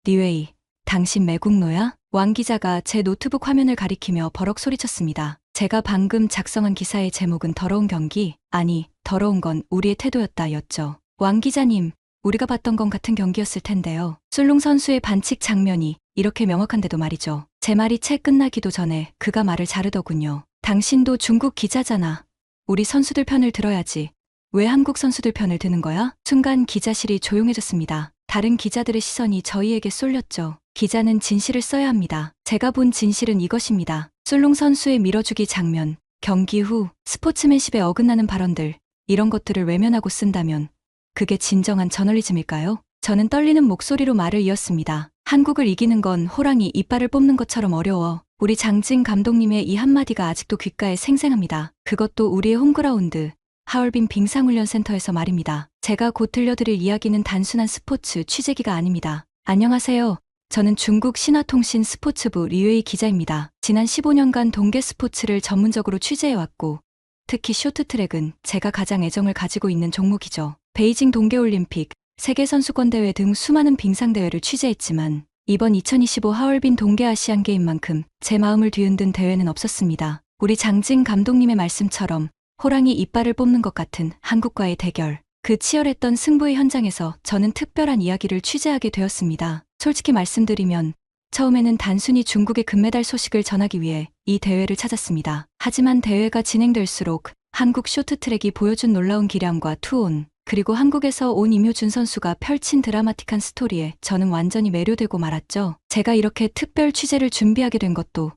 리웨이, 당신 매국노야? 왕 기자가 제 노트북 화면을 가리키며 버럭 소리쳤습니다. 제가 방금 작성한 기사의 제목은 더러운 경기, 아니, 더러운 건 우리의 태도였다 였죠. 왕 기자님, 우리가 봤던 건 같은 경기였을 텐데요. 술롱 선수의 반칙 장면이 이렇게 명확한데도 말이죠. 제 말이 채 끝나기도 전에 그가 말을 자르더군요. 당신도 중국 기자잖아. 우리 선수들 편을 들어야지. 왜 한국 선수들 편을 드는 거야? 순간 기자실이 조용해졌습니다. 다른 기자들의 시선이 저희에게 쏠렸죠. 기자는 진실을 써야 합니다. 제가 본 진실은 이것입니다. 술롱 선수의 밀어주기 장면, 경기 후 스포츠맨십에 어긋나는 발언들, 이런 것들을 외면하고 쓴다면 그게 진정한 저널리즘일까요? 저는 떨리는 목소리로 말을 이었습니다. 한국을 이기는 건 호랑이 이빨을 뽑는 것처럼 어려워. 우리 장진 감독님의 이 한마디가 아직도 귓가에 생생합니다. 그것도 우리의 홈그라운드, 하얼빈 빙상훈련센터에서 말입니다. 제가 곧 들려드릴 이야기는 단순한 스포츠 취재기가 아닙니다. 안녕하세요. 저는 중국 신화통신 스포츠부 리웨이 기자입니다. 지난 15년간 동계 스포츠를 전문적으로 취재해왔고, 특히 쇼트트랙은 제가 가장 애정을 가지고 있는 종목이죠. 베이징 동계올림픽, 세계선수권대회 등 수많은 빙상대회를 취재했지만 이번 2025 하얼빈 동계아시안게임만큼 제 마음을 뒤흔든 대회는 없었습니다. 우리 장진 감독님의 말씀처럼 호랑이 이빨을 뽑는 것 같은 한국과의 대결, 그 치열했던 승부의 현장에서 저는 특별한 이야기를 취재하게 되었습니다. 솔직히 말씀드리면 처음에는 단순히 중국의 금메달 소식을 전하기 위해 이 대회를 찾았습니다. 하지만 대회가 진행될수록 한국 쇼트트랙이 보여준 놀라운 기량과 투혼, 그리고 한국에서 온 임효준 선수가 펼친 드라마틱한 스토리에 저는 완전히 매료되고 말았죠. 제가 이렇게 특별 취재를 준비하게 된 것도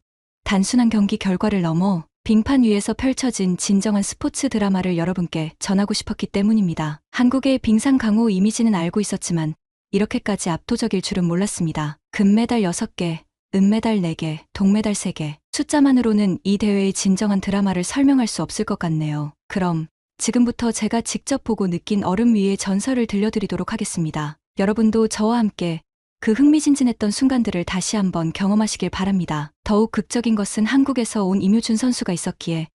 단순한 경기 결과를 넘어 빙판 위에서 펼쳐진 진정한 스포츠 드라마를 여러분께 전하고 싶었기 때문입니다. 한국의 빙상 강호 이미지는 알고 있었지만 이렇게까지 압도적일 줄은 몰랐습니다. 금메달 6개, 은메달 4개, 동메달 3개. 숫자만으로는 이 대회의 진정한 드라마를 설명할 수 없을 것 같네요. 그럼 지금부터 제가 직접 보고 느낀 얼음 위의 전설을 들려드리도록 하겠습니다. 여러분도 저와 함께 그 흥미진진했던 순간들을 다시 한번 경험하시길 바랍니다. 더욱 극적인 것은 한국에서 온 임효준 선수가 있었기에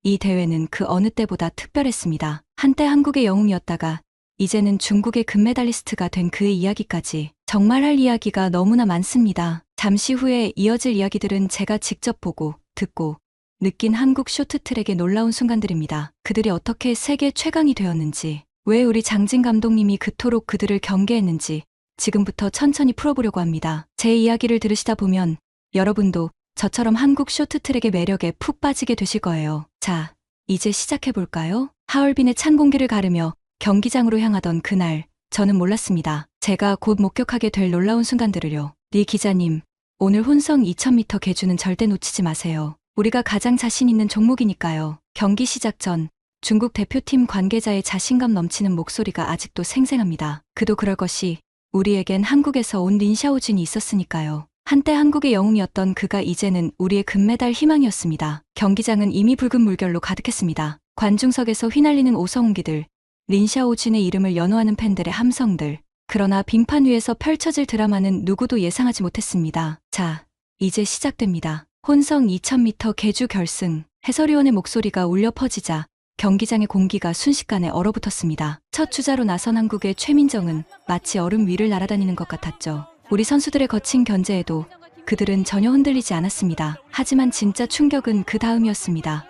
이 대회는 그 어느 때보다 특별했습니다. 한때 한국의 영웅이었다가 이제는 중국의 금메달리스트가 된 그의 이야기까지 정말 할 이야기가 너무나 많습니다. 잠시 후에 이어질 이야기들은 제가 직접 보고 듣고 느낀 한국 쇼트트랙의 놀라운 순간들입니다. 그들이 어떻게 세계 최강이 되었는지, 왜 우리 장진 감독님이 그토록 그들을 경계했는지 지금부터 천천히 풀어보려고 합니다. 제 이야기를 들으시다 보면 여러분도 저처럼 한국 쇼트트랙의 매력에 푹 빠지게 되실 거예요. 자, 이제 시작해볼까요? 하얼빈의 찬 공기를 가르며 경기장으로 향하던 그날, 저는 몰랐습니다. 제가 곧 목격하게 될 놀라운 순간들을요. 리 기자님, 오늘 혼성 2000m 계주는 절대 놓치지 마세요. 우리가 가장 자신 있는 종목이니까요. 경기 시작 전 중국 대표팀 관계자의 자신감 넘치는 목소리가 아직도 생생합니다. 그도 그럴 것이 우리에겐 한국에서 온 린샤오준이 있었으니까요. 한때 한국의 영웅이었던 그가 이제는 우리의 금메달 희망이었습니다. 경기장은 이미 붉은 물결로 가득했습니다. 관중석에서 휘날리는 오성훈기들, 린샤오준의 이름을 연호하는 팬들의 함성들. 그러나 빙판 위에서 펼쳐질 드라마는 누구도 예상하지 못했습니다. 자, 이제 시작됩니다. 혼성 2000m 계주 결승. 해설위원의 목소리가 울려 퍼지자 경기장의 공기가 순식간에 얼어붙었습니다. 첫 주자로 나선 한국의 최민정은 마치 얼음 위를 날아다니는 것 같았죠. 우리 선수들의 거친 견제에도 그들은 전혀 흔들리지 않았습니다. 하지만 진짜 충격은 그 다음이었습니다.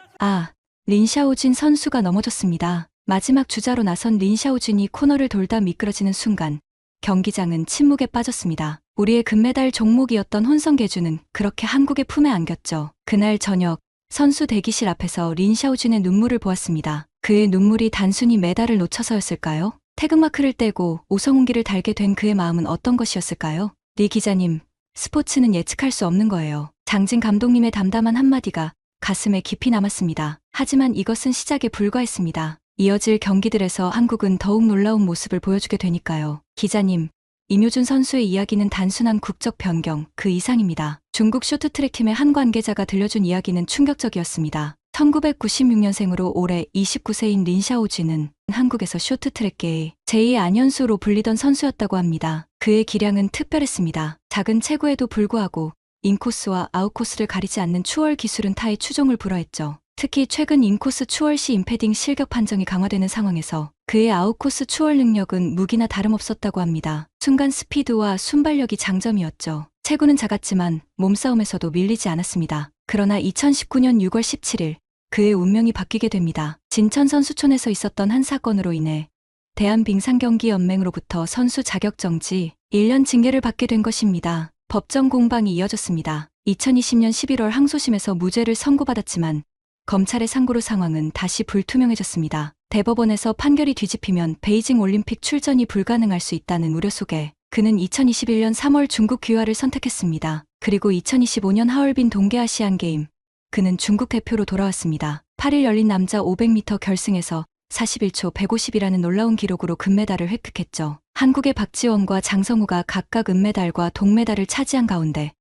린샤오준 선수가 넘어졌습니다. 마지막 주자로 나선 린샤오준이 코너를 돌다 미끄러지는 순간 경기장은 침묵에 빠졌습니다. 우리의 금메달 종목이었던 혼성계주는 그렇게 한국의 품에 안겼죠. 그날 저녁 선수 대기실 앞에서 린샤오준의 눈물을 보았습니다. 그의 눈물이 단순히 메달을 놓쳐서였을까요? 태극마크를 떼고 오성훈기를 달게 된 그의 마음은 어떤 것이었을까요? 리 기자님, 스포츠는 예측할 수 없는 거예요. 장진 감독님의 담담한 한마디가 가슴에 깊이 남았습니다. 하지만 이것은 시작에 불과했습니다. 이어질 경기들에서 한국은 더욱 놀라운 모습을 보여주게 되니까요. 기자님, 임효준 선수의 이야기는 단순한 국적 변경 그 이상입니다. 중국 쇼트트랙팀의 한 관계자가 들려준 이야기는 충격적이었습니다. 1996년생으로 올해 29세인 린샤오준은 한국에서 쇼트트랙계의 제2의 안현수로 불리던 선수였다고 합니다. 그의 기량은 특별했습니다. 작은 체구에도 불구하고 인코스와 아웃코스를 가리지 않는 추월 기술은 타의 추종을 불허했죠. 특히 최근 인코스 추월 시 임패딩 실격 판정이 강화되는 상황에서 그의 아웃코스 추월 능력은 무기나 다름없었다고 합니다. 순간 스피드와 순발력이 장점이었죠. 체구는 작았지만 몸싸움에서도 밀리지 않았습니다. 그러나 2019년 6월 17일 그의 운명이 바뀌게 됩니다. 진천 선수촌에서 있었던 한 사건으로 인해 대한빙상경기연맹으로부터 선수 자격정지 1년 징계를 받게 된 것입니다. 법정 공방이 이어졌습니다. 2020년 11월 항소심에서 무죄를 선고받았지만 검찰의 상고로 상황은 다시 불투명해졌습니다. 대법원에서 판결이 뒤집히면 베이징 올림픽 출전이 불가능할 수 있다는 우려 속에 그는 2021년 3월 중국 귀화를 선택했습니다. 그리고 2025년 하얼빈 동계아시안게임 그는 중국 대표로 돌아왔습니다. 8일 열린 남자 500m 결승에서 41초 150이라는 놀라운 기록으로 금메달을 획득했죠. 한국의 박지원과 장성우가 각각 은메달과 동메달을 차지한 가운데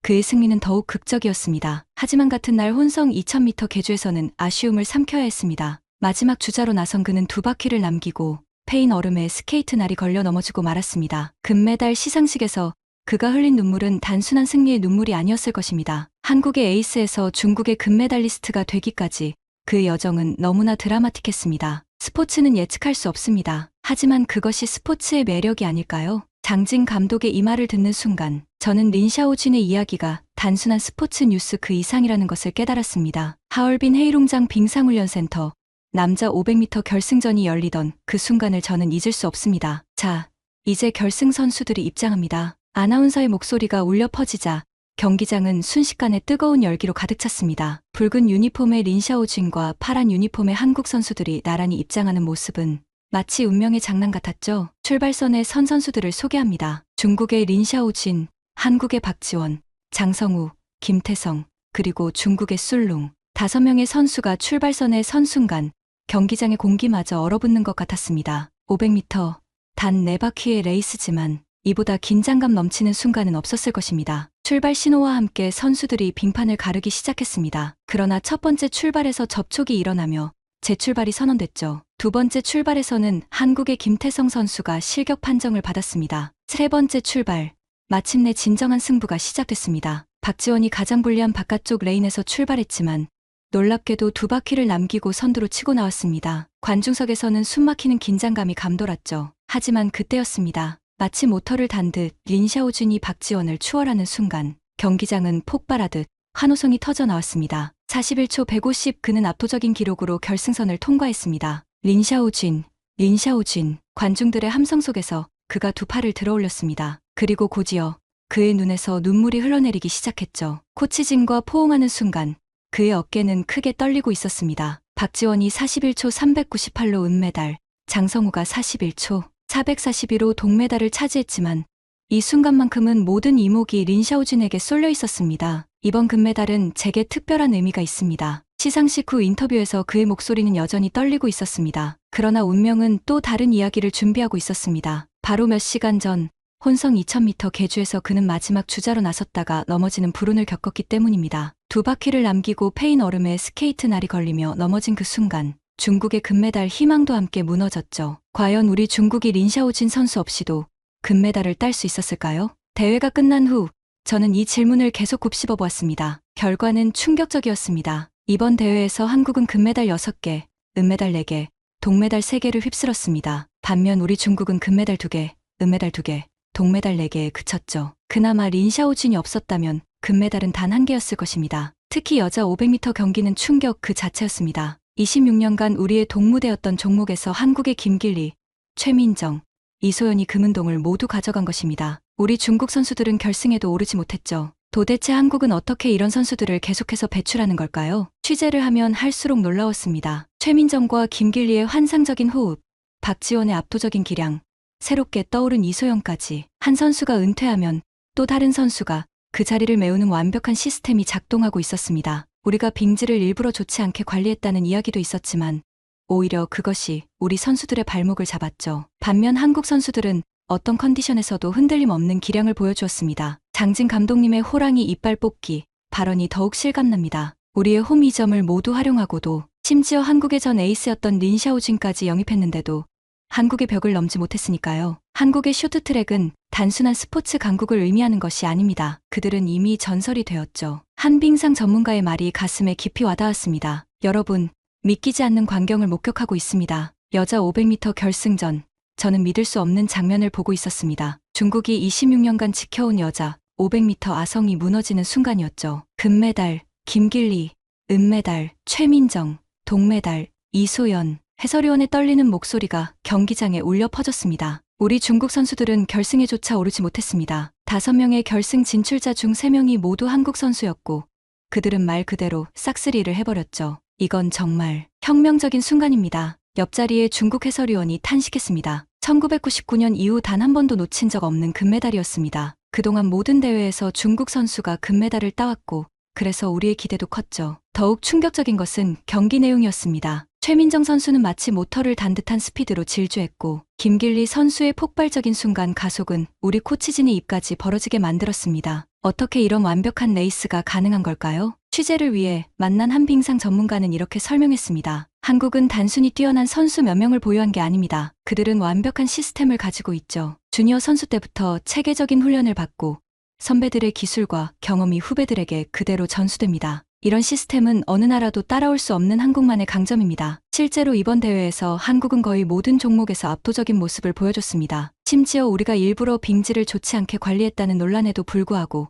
그의 승리는 더욱 극적이었습니다. 하지만 같은 날 혼성 2000m 계주에서는 아쉬움을 삼켜야 했습니다. 마지막 주자로 나선 그는 두 바퀴를 남기고 패인 얼음에 스케이트 날이 걸려 넘어지고 말았습니다. 금메달 시상식에서 그가 흘린 눈물은 단순한 승리의 눈물이 아니었을 것입니다. 한국의 에이스에서 중국의 금메달리스트가 되기까지 그의 여정은 너무나 드라마틱했습니다. 스포츠는 예측할 수 없습니다. 하지만 그것이 스포츠의 매력이 아닐까요? 장진 감독의 이 말을 듣는 순간 저는 린샤오진의 이야기가 단순한 스포츠 뉴스 그 이상이라는 것을 깨달았습니다. 하얼빈 헤이룽장 빙상훈련센터 남자 500m 결승전이 열리던 그 순간을 저는 잊을 수 없습니다. 자, 이제 결승 선수들이 입장합니다. 아나운서의 목소리가 울려 퍼지자 경기장은 순식간에 뜨거운 열기로 가득 찼습니다. 붉은 유니폼의 린샤오진과 파란 유니폼의 한국 선수들이 나란히 입장하는 모습은 마치 운명의 장난 같았죠. 출발선의 선 선수들을 소개합니다. 중국의 린샤오진, 한국의 박지원, 장성우, 김태성, 그리고 중국의 술룽. 5명의 선수가 출발선에 선 순간 경기장의 공기마저 얼어붙는 것 같았습니다. 500m, 단 4바퀴의 레이스지만 이보다 긴장감 넘치는 순간은 없었을 것입니다. 출발 신호와 함께 선수들이 빙판을 가르기 시작했습니다. 그러나 첫 번째 출발에서 접촉이 일어나며 재출발이 선언됐죠. 두 번째 출발에서는 한국의 김태성 선수가 실격 판정을 받았습니다. 세 번째 출발, 마침내 진정한 승부가 시작됐습니다. 박지원이 가장 불리한 바깥쪽 레인에서 출발했지만 놀랍게도 두 바퀴를 남기고 선두로 치고 나왔습니다. 관중석에서는 숨막히는 긴장감이 감돌았죠. 하지만 그때였습니다. 마치 모터를 단 듯 린샤오진이 박지원을 추월하는 순간 경기장은 폭발하듯 환호성이 터져 나왔습니다. 41초 150 그는 압도적인 기록으로 결승선을 통과했습니다. 린샤오진, 린샤오진. 관중들의 함성 속에서 그가 두 팔을 들어 올렸습니다. 그리고 곧이어 그의 눈에서 눈물이 흘러내리기 시작했죠. 코치진과 포옹하는 순간 그의 어깨는 크게 떨리고 있었습니다. 박지원이 41초 398로 은메달, 장성우가 41초 442로 동메달을 차지했지만 이 순간만큼은 모든 이목이 린샤오진에게 쏠려 있었습니다. 이번 금메달은 제게 특별한 의미가 있습니다. 시상식 후 인터뷰에서 그의 목소리는 여전히 떨리고 있었습니다. 그러나 운명은 또 다른 이야기를 준비하고 있었습니다. 바로 몇 시간 전 혼성 2000m 계주에서 그는 마지막 주자로 나섰다가 넘어지는 불운을 겪었기 때문입니다. 두 바퀴를 남기고 패인 얼음에 스케이트 날이 걸리며 넘어진 그 순간 중국의 금메달 희망도 함께 무너졌죠. 과연 우리 중국이 린샤오진 선수 없이도 금메달을 딸 수 있었을까요? 대회가 끝난 후 저는 이 질문을 계속 곱씹어 보았습니다. 결과는 충격적이었습니다. 이번 대회에서 한국은 금메달 6개, 은메달 4개, 동메달 3개를 휩쓸었습니다. 반면 우리 중국은 금메달 2개, 은메달 2개, 동메달 4개에 그쳤죠. 그나마 린샤오진이 없었다면 금메달은 단 1개였을 것입니다. 특히 여자 500m 경기는 충격 그 자체였습니다. 26년간 우리의 동무대였던 종목에서 한국의 김길리, 최민정, 이소연이 금은동을 모두 가져간 것입니다. 우리 중국 선수들은 결승에도 오르지 못했죠. 도대체 한국은 어떻게 이런 선수들을 계속해서 배출하는 걸까요? 취재를 하면 할수록 놀라웠습니다. 최민정과 김길리의 환상적인 호흡, 박지원의 압도적인 기량, 새롭게 떠오른 이소연까지. 한 선수가 은퇴하면 또 다른 선수가 그 자리를 메우는 완벽한 시스템이 작동하고 있었습니다. 우리가 빙지를 일부러 좋지 않게 관리했다는 이야기도 있었지만 오히려 그것이 우리 선수들의 발목을 잡았죠. 반면 한국 선수들은 어떤 컨디션에서도 흔들림 없는 기량을 보여주었습니다. 장진 감독님의 호랑이 이빨 뽑기 발언이 더욱 실감납니다. 우리의 홈 2점을 모두 활용하고도 심지어 한국의 전 에이스였던 린샤오진까지 영입했는데도 한국의 벽을 넘지 못했으니까요. 한국의 쇼트트랙은 단순한 스포츠 강국을 의미하는 것이 아닙니다. 그들은 이미 전설이 되었죠. 한 빙상 전문가의 말이 가슴에 깊이 와닿았습니다. 여러분, 믿기지 않는 광경을 목격하고 있습니다. 여자 500m 결승전. 저는 믿을 수 없는 장면을 보고 있었습니다. 중국이 26년간 지켜온 여자 500m 아성이 무너지는 순간이었죠. 금메달, 김길리, 은메달, 최민정, 동메달, 이소연. 해설위원의 떨리는 목소리가 경기장에 울려 퍼졌습니다. 우리 중국 선수들은 결승에조차 오르지 못했습니다. 5명의 결승 진출자 중 3명이 모두 한국 선수였고 그들은 말 그대로 싹쓸이를 해버렸죠. 이건 정말 혁명적인 순간입니다. 옆자리에 중국 해설위원이 탄식했습니다. 1999년 이후 단 한 번도 놓친 적 없는 금메달이었습니다. 그동안 모든 대회에서 중국 선수가 금메달을 따왔고 그래서 우리의 기대도 컸죠. 더욱 충격적인 것은 경기 내용이었습니다. 최민정 선수는 마치 모터를 단 듯한 스피드로 질주했고 김길리 선수의 폭발적인 순간 가속은 우리 코치진의 입까지 벌어지게 만들었습니다. 어떻게 이런 완벽한 레이스가 가능한 걸까요? 취재를 위해 만난 한 빙상 전문가는 이렇게 설명했습니다. 한국은 단순히 뛰어난 선수 몇 명을 보유한 게 아닙니다. 그들은 완벽한 시스템을 가지고 있죠. 주니어 선수 때부터 체계적인 훈련을 받고 선배들의 기술과 경험이 후배들에게 그대로 전수됩니다. 이런 시스템은 어느 나라도 따라올 수 없는 한국만의 강점입니다. 실제로 이번 대회에서 한국은 거의 모든 종목에서 압도적인 모습을 보여줬습니다. 심지어 우리가 일부러 빙지를 좋지 않게 관리했다는 논란에도 불구하고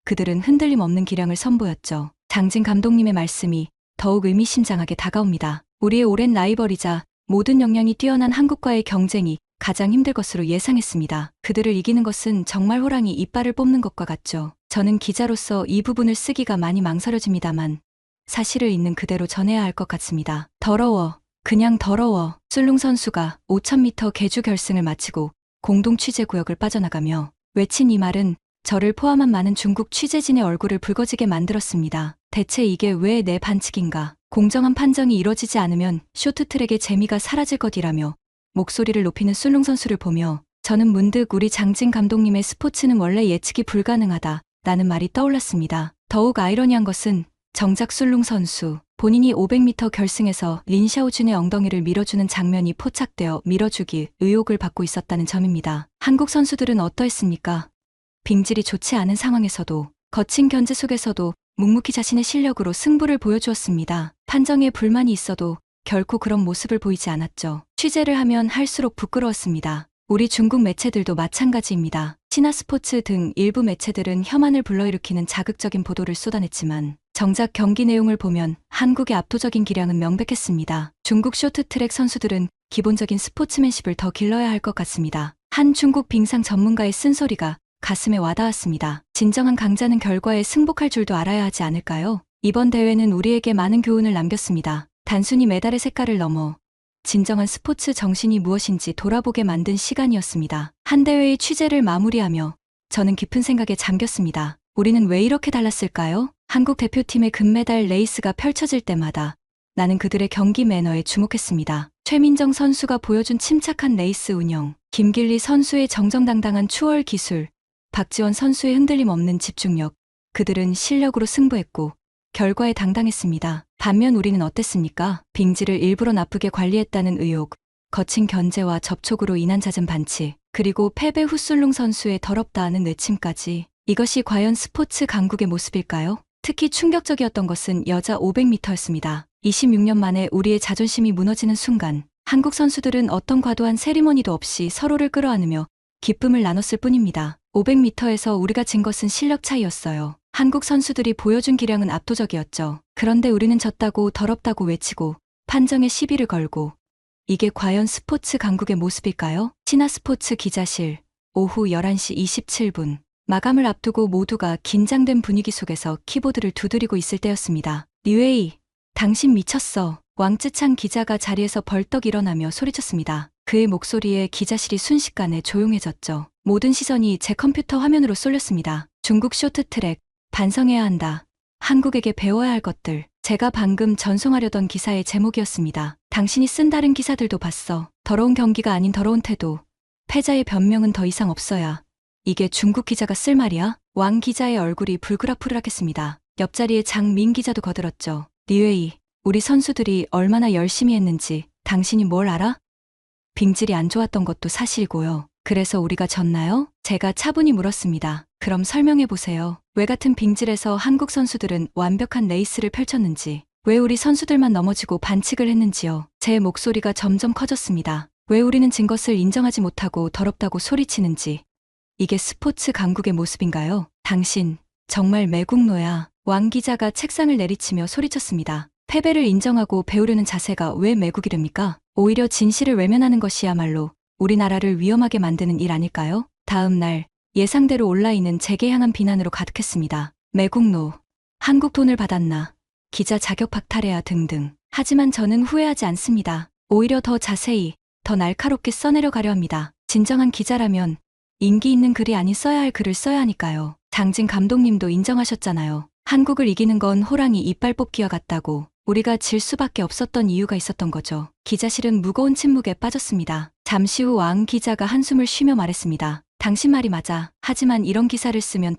그들은 흔들림 없는 기량을 선보였죠. 장진 감독님의 말씀이 더욱 의미심장하게 다가옵니다. 우리의 오랜 라이벌이자 모든 역량이 뛰어난 한국과의 경쟁이 가장 힘들 것으로 예상했습니다. 그들을 이기는 것은 정말 호랑이 이빨을 뽑는 것과 같죠. 저는 기자로서 이 부분을 쓰기가 많이 망설여집니다만 사실을 있는 그대로 전해야 할 것 같습니다. 더러워. 그냥 더러워. 술룽 선수가 5000m 계주 결승을 마치고 공동 취재구역을 빠져나가며 외친 이 말은 저를 포함한 많은 중국 취재진의 얼굴을 붉어지게 만들었습니다. 대체 이게 왜 내 반칙인가? 공정한 판정이 이뤄지지 않으면 쇼트트랙의 재미가 사라질 것이라며 목소리를 높이는 술룽 선수를 보며 저는 문득 우리 장진 감독님의 스포츠는 원래 예측이 불가능하다 라는 말이 떠올랐습니다. 더욱 아이러니한 것은 정작 술룽 선수 본인이 500m 결승에서 린샤오준의 엉덩이를 밀어주는 장면이 포착되어 밀어주기 의혹을 받고 있었다는 점입니다. 한국 선수들은 어떠했습니까? 빙질이 좋지 않은 상황에서도 거친 견제 속에서도 묵묵히 자신의 실력으로 승부를 보여주었습니다. 판정에 불만이 있어도 결코 그런 모습을 보이지 않았죠. 취재를 하면 할수록 부끄러웠습니다. 우리 중국 매체들도 마찬가지입니다. 신화스포츠 등 일부 매체들은 혐한을 불러일으키는 자극적인 보도를 쏟아냈지만 정작 경기 내용을 보면 한국의 압도적인 기량은 명백했습니다. 중국 쇼트트랙 선수들은 기본적인 스포츠맨십을 더 길러야 할 것 같습니다. 한 중국 빙상 전문가의 쓴소리가 가슴에 와닿았습니다. 진정한 강자는 결과에 승복할 줄도 알아야 하지 않을까요? 이번 대회는 우리에게 많은 교훈을 남겼습니다. 단순히 메달의 색깔을 넘어 진정한 스포츠 정신이 무엇인지 돌아보게 만든 시간이었습니다. 한 대회의 취재를 마무리하며 저는 깊은 생각에 잠겼습니다. 우리는 왜 이렇게 달랐을까요? 한국 대표팀의 금메달 레이스가 펼쳐질 때마다 나는 그들의 경기 매너에 주목했습니다. 최민정 선수가 보여준 침착한 레이스 운영, 김길리 선수의 정정당당한 추월 기술, 박지원 선수의 흔들림 없는 집중력, 그들은 실력으로 승부했고 결과에 당당했습니다. 반면 우리는 어땠습니까? 빙지를 일부러 나쁘게 관리했다는 의혹, 거친 견제와 접촉으로 인한 잦은 반칙, 그리고 패배 후 술룽 선수의 더럽다 하는 외침까지. 이것이 과연 스포츠 강국의 모습일까요? 특히 충격적이었던 것은 여자 500m였습니다. 26년 만에 우리의 자존심이 무너지는 순간 한국 선수들은 어떤 과도한 세리머니도 없이 서로를 끌어안으며 기쁨을 나눴을 뿐입니다. 500m에서 우리가 진 것은 실력 차이였어요. 한국 선수들이 보여준 기량은 압도적이었죠. 그런데 우리는 졌다고 더럽다고 외치고 판정에 시비를 걸고 이게 과연 스포츠 강국의 모습일까요? 신화스포츠 기자실 오후 11시 27분 마감을 앞두고 모두가 긴장된 분위기 속에서 키보드를 두드리고 있을 때였습니다. 류에이, 당신 미쳤어. 왕쯔창 기자가 자리에서 벌떡 일어나며 소리쳤습니다. 그의 목소리에 기자실이 순식간에 조용해졌죠. 모든 시선이 제 컴퓨터 화면으로 쏠렸습니다. 중국 쇼트트랙, 반성해야 한다. 한국에게 배워야 할 것들. 제가 방금 전송하려던 기사의 제목이었습니다. 당신이 쓴 다른 기사들도 봤어. 더러운 경기가 아닌 더러운 태도. 패자의 변명은 더 이상 없어야. 이게 중국 기자가 쓸 말이야? 왕 기자의 얼굴이 불그락불그락했습니다. 옆자리에 장민 기자도 거들었죠. 리웨이, 우리 선수들이 얼마나 열심히 했는지 당신이 뭘 알아? 빙질이 안 좋았던 것도 사실이고요. 그래서 우리가 졌나요? 제가 차분히 물었습니다. 그럼 설명해보세요. 왜 같은 빙질에서 한국 선수들은 완벽한 레이스를 펼쳤는지. 왜 우리 선수들만 넘어지고 반칙을 했는지요. 제 목소리가 점점 커졌습니다. 왜 우리는 진 것을 인정하지 못하고 더럽다고 소리치는지. 이게 스포츠 강국의 모습인가요? 당신 정말 매국노야. 왕 기자가 책상을 내리치며 소리쳤습니다. 패배를 인정하고 배우려는 자세가 왜 매국이랍니까? 오히려 진실을 외면하는 것이야말로 우리나라를 위험하게 만드는 일 아닐까요? 다음 날 예상대로 온라인은 제게 향한 비난으로 가득했습니다. 매국노, 한국 돈을 받았나, 기자 자격 박탈해야 등등. 하지만 저는 후회하지 않습니다. 오히려 더 자세히, 더 날카롭게 써내려가려 합니다. 진정한 기자라면 인기 있는 글이 아닌 써야 할 글을 써야 하니까요. 장진 감독님도 인정하셨잖아요. 한국을 이기는 건 호랑이 이빨 뽑기와 같다고. 우리가 질 수밖에 없었던 이유가 있었던 거죠. 기자실은 무거운 침묵에 빠졌습니다. 잠시 후 왕 기자가 한숨을 쉬며 말했습니다. 당신 말이 맞아. 하지만 이런 기사를 쓰면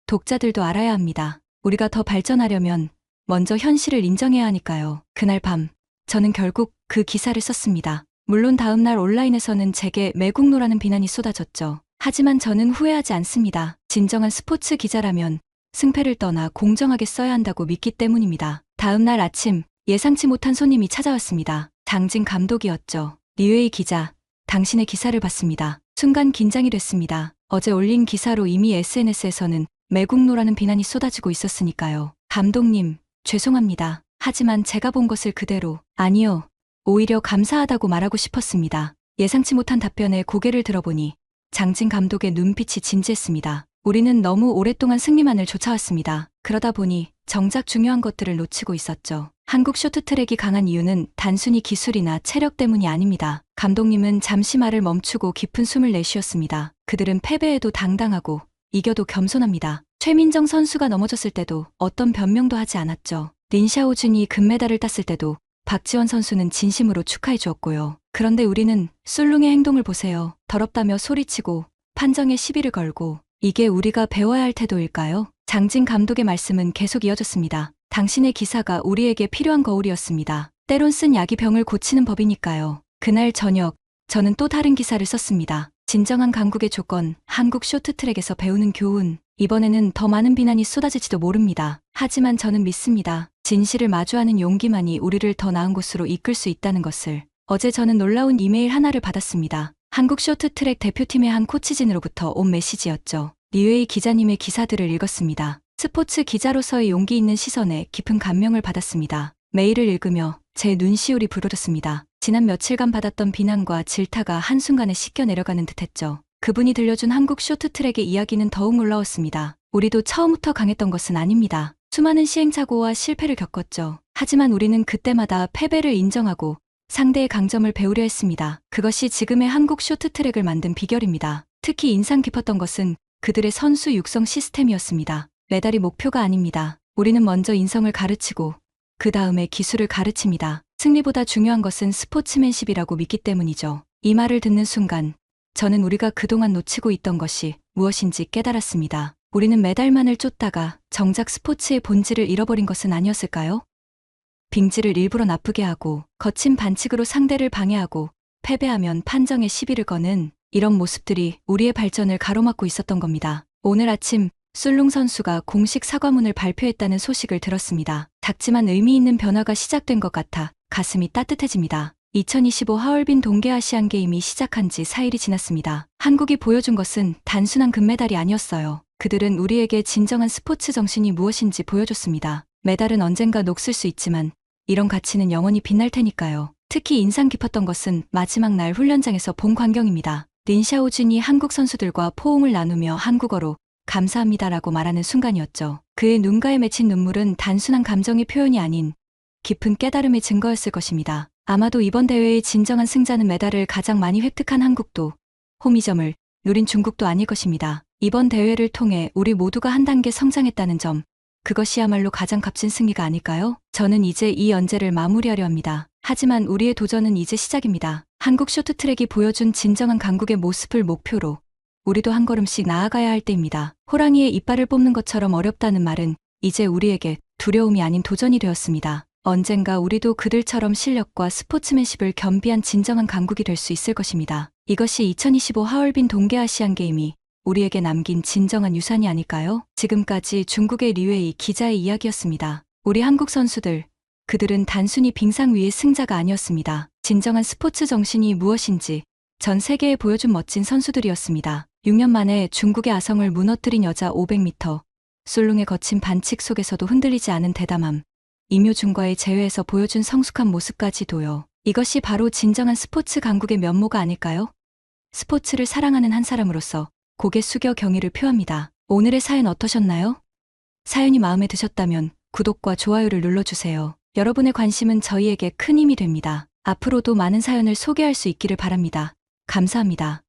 독자들도 알아야 합니다. 우리가 더 발전하려면 먼저 현실을 인정해야 하니까요. 그날 밤 저는 결국 그 기사를 썼습니다. 물론 다음날 온라인에서는 제게 매국노라는 비난이 쏟아졌죠. 하지만 저는 후회하지 않습니다. 진정한 스포츠 기자라면 승패를 떠나 공정하게 써야 한다고 믿기 때문입니다. 다음날 아침 예상치 못한 손님이 찾아왔습니다. 장진 감독이었죠. 리웨이 기자, 당신의 기사를 봤습니다. 순간 긴장이 됐습니다. 어제 올린 기사로 이미 SNS에서는 매국노라는 비난이 쏟아지고 있었으니까요. 감독님, 죄송합니다. 하지만 제가 본 것을 그대로, 아니요, 오히려 감사하다고 말하고 싶었습니다. 예상치 못한 답변에 고개를 들어보니 장진 감독의 눈빛이 진지했습니다. 우리는 너무 오랫동안 승리만을 쫓아왔습니다. 그러다 보니 정작 중요한 것들을 놓치고 있었죠. 한국 쇼트트랙이 강한 이유는 단순히 기술이나 체력 때문이 아닙니다. 감독님은 잠시 말을 멈추고 깊은 숨을 내쉬었습니다. 그들은 패배에도 당당하고 이겨도 겸손합니다. 최민정 선수가 넘어졌을 때도 어떤 변명도 하지 않았죠. 린샤오준이 금메달을 땄을 때도 박지원 선수는 진심으로 축하해 주었고요. 그런데 우리는 술룽의 행동을 보세요. 더럽다며 소리치고 판정에 시비를 걸고. 이게 우리가 배워야 할 태도일까요? 장진 감독의 말씀은 계속 이어졌습니다. 당신의 기사가 우리에게 필요한 거울이었습니다. 때론 쓴 약이 병을 고치는 법이니까요. 그날 저녁 저는 또 다른 기사를 썼습니다. 진정한 강국의 조건, 한국 쇼트트랙에서 배우는 교훈. 이번에는 더 많은 비난이 쏟아질지도 모릅니다. 하지만 저는 믿습니다. 진실을 마주하는 용기만이 우리를 더 나은 곳으로 이끌 수 있다는 것을. 어제 저는 놀라운 이메일 하나를 받았습니다. 한국 쇼트트랙 대표팀의 한 코치진으로부터 온 메시지였죠. 리웨이 기자님의 기사들을 읽었습니다. 스포츠 기자로서의 용기 있는 시선에 깊은 감명을 받았습니다. 메일을 읽으며 제 눈시울이 부르렀습니다. 지난 며칠간 받았던 비난과 질타가 한순간에 씻겨 내려가는 듯했죠. 그분이 들려준 한국 쇼트트랙의 이야기는 더욱 놀라웠습니다. 우리도 처음부터 강했던 것은 아닙니다. 수많은 시행착오와 실패를 겪었죠. 하지만 우리는 그때마다 패배를 인정하고 상대의 강점을 배우려 했습니다. 그것이 지금의 한국 쇼트트랙을 만든 비결입니다. 특히 인상 깊었던 것은 그들의 선수 육성 시스템이었습니다. 메달이 목표가 아닙니다. 우리는 먼저 인성을 가르치고 그 다음에 기술을 가르칩니다. 승리보다 중요한 것은 스포츠맨십이라고 믿기 때문이죠. 이 말을 듣는 순간 저는 우리가 그동안 놓치고 있던 것이 무엇인지 깨달았습니다. 우리는 메달만을 쫓다가 정작 스포츠의 본질을 잃어버린 것은 아니었을까요? 빙지를 일부러 나쁘게 하고 거친 반칙으로 상대를 방해하고 패배하면 판정에 시비를 거는 이런 모습들이 우리의 발전을 가로막고 있었던 겁니다. 오늘 아침 술룽 선수가 공식 사과문을 발표했다는 소식을 들었습니다. 작지만 의미 있는 변화가 시작된 것 같아 가슴이 따뜻해집니다. 2025 하얼빈 동계아시안게임이 시작한 지 4일이 지났습니다. 한국이 보여준 것은 단순한 금메달이 아니었어요. 그들은 우리에게 진정한 스포츠 정신이 무엇인지 보여줬습니다. 메달은 언젠가 녹슬 수 있지만 이런 가치는 영원히 빛날 테니까요. 특히 인상 깊었던 것은 마지막 날 훈련장에서 본 광경입니다. 린샤오준이 한국 선수들과 포옹을 나누며 한국어로 감사합니다라고 말하는 순간이었죠. 그의 눈가에 맺힌 눈물은 단순한 감정의 표현이 아닌 깊은 깨달음의 증거였을 것입니다. 아마도 이번 대회의 진정한 승자는 메달을 가장 많이 획득한 한국도 호미점을 누린 중국도 아닐 것입니다. 이번 대회를 통해 우리 모두가 한 단계 성장했다는 점, 그것이야말로 가장 값진 승리가 아닐까요? 저는 이제 이 연재를 마무리하려 합니다. 하지만 우리의 도전은 이제 시작입니다. 한국 쇼트트랙이 보여준 진정한 강국의 모습을 목표로 우리도 한 걸음씩 나아가야 할 때입니다. 호랑이의 이빨을 뽑는 것처럼 어렵다는 말은 이제 우리에게 두려움이 아닌 도전이 되었습니다. 언젠가 우리도 그들처럼 실력과 스포츠맨십을 겸비한 진정한 강국이 될 수 있을 것입니다. 이것이 2025 하얼빈 동계아시안게임이 우리에게 남긴 진정한 유산이 아닐까요? 지금까지 중국의 리웨이 기자의 이야기였습니다. 우리 한국 선수들 그들은 단순히 빙상 위의 승자가 아니었습니다. 진정한 스포츠 정신이 무엇인지 전 세계에 보여준 멋진 선수들이었습니다. 6년 만에 중국의 아성을 무너뜨린 여자 500m 솔롱의 거친 반칙 속에서도 흔들리지 않은 대담함, 임효준과의 제외에서 보여준 성숙한 모습까지도요. 이것이 바로 진정한 스포츠 강국의 면모가 아닐까요? 스포츠를 사랑하는 한 사람으로서 고개 숙여 경의를 표합니다. 오늘의 사연 어떠셨나요? 사연이 마음에 드셨다면 구독과 좋아요를 눌러주세요. 여러분의 관심은 저희에게 큰 힘이 됩니다. 앞으로도 많은 사연을 소개할 수 있기를 바랍니다. 감사합니다.